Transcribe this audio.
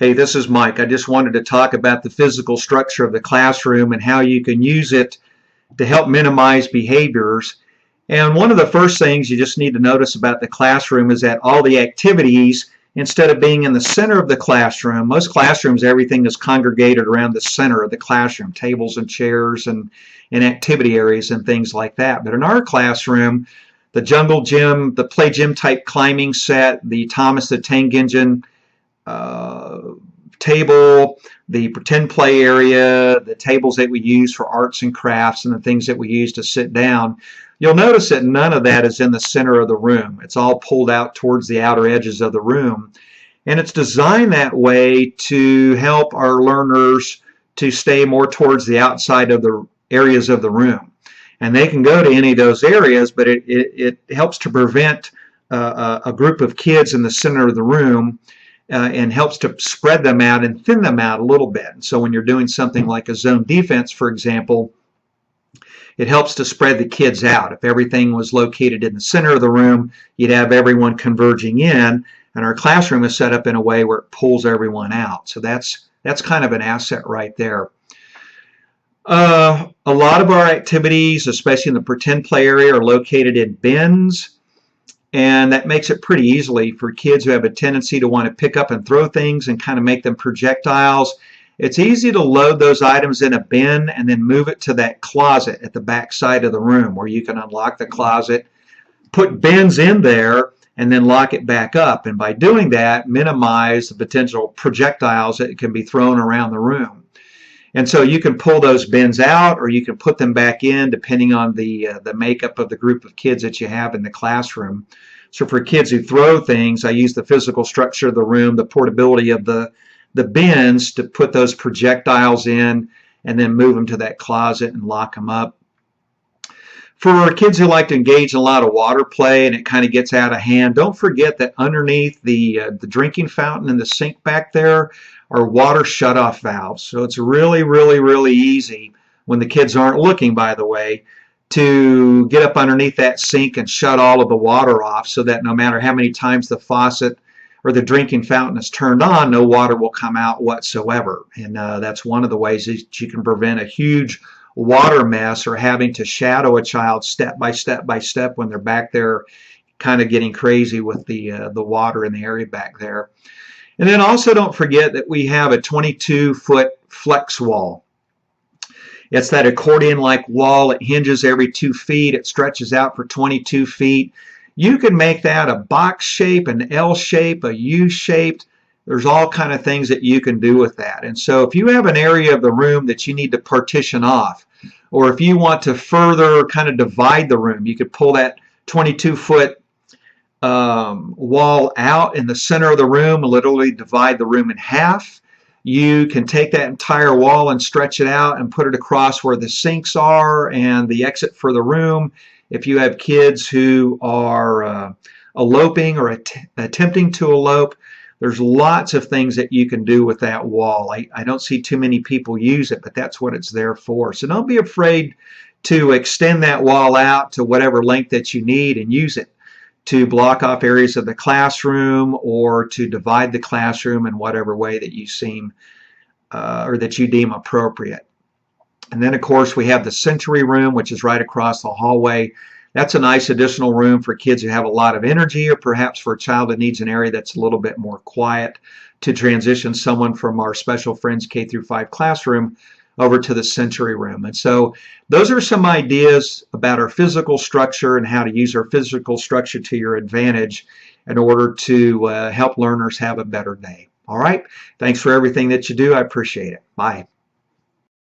Hey, this is Mike. I just wanted to talk about the physical structure of the classroom and how you can use it to help minimize behaviors. And one of the first things you just need to notice about the classroom is that all the activities, instead of being in the center of the classroom, most classrooms, everything is congregated around the center of the classroom, tables and chairs and activity areas and things like that. But in our classroom, the jungle gym, the play gym type climbing set, the Thomas the Tank Engine table, the pretend play area, the tables that we use for arts and crafts, and the things that we use to sit down, you'll notice that none of that is in the center of the room. It's all pulled out towards the outer edges of the room. And it's designed that way to help our learners to stay more towards the outside of the areas of the room. And they can go to any of those areas, but it helps to prevent a group of kids in the center of the room and helps to spread them out and thin them out a little bit. So when you're doing something like a zone defense, for example, it helps to spread the kids out. If everything was located in the center of the room, you'd have everyone converging in, and our classroom is set up in a way where it pulls everyone out. So that's kind of an asset right there. A lot of our activities, especially in the pretend play area, are located in bins. And that makes it pretty easily for kids who have a tendency to want to pick up and throw things and kind of make them projectiles. It's easy to load those items in a bin and then move it to that closet at the back side of the room where you can unlock the closet, put bins in there, and then lock it back up. And by doing that, minimize the potential projectiles that can be thrown around the room. And so you can pull those bins out or you can put them back in depending on the makeup of the group of kids that you have in the classroom. So for kids who throw things, I use the physical structure of the room, the portability of the bins to put those projectiles in and then move them to that closet and lock them up. For kids who like to engage in a lot of water play and it kind of gets out of hand, don't forget that underneath the drinking fountain and the sink back there are water shutoff valves. So it's really, really, really easy when the kids aren't looking, by the way, to get up underneath that sink and shut all of the water off so that no matter how many times the faucet or the drinking fountain is turned on, no water will come out whatsoever. And that's one of the ways that you can prevent a huge water mess or having to shadow a child step by step by step when they're back there kind of getting crazy with the water in the area back there. And then also don't forget that we have a 22-foot flex wall. It's that accordion-like wall. It hinges every 2 feet. It stretches out for 22 feet. You can make that a box shape, an L shape, a U shaped. There's all kind of things that you can do with that. And so if you have an area of the room that you need to partition off, or if you want to further kind of divide the room, you could pull that 22-foot wall out in the center of the room and literally divide the room in half. You can take that entire wall and stretch it out and put it across where the sinks are and the exit for the room. If you have kids who are eloping or attempting to elope, there's lots of things that you can do with that wall. I don't see too many people use it, but that's what it's there for. So don't be afraid to extend that wall out to whatever length that you need and use it to block off areas of the classroom or to divide the classroom in whatever way that you seem or that you deem appropriate. And then of course we have the sensory room, which is right across the hallway. That's a nice additional room for kids who have a lot of energy, or perhaps for a child that needs an area that's a little bit more quiet to transition someone from our Special Friends K-5 classroom over to the sensory room. And so those are some ideas about our physical structure and how to use our physical structure to your advantage in order to help learners have a better day. All right. Thanks for everything that you do. I appreciate it. Bye.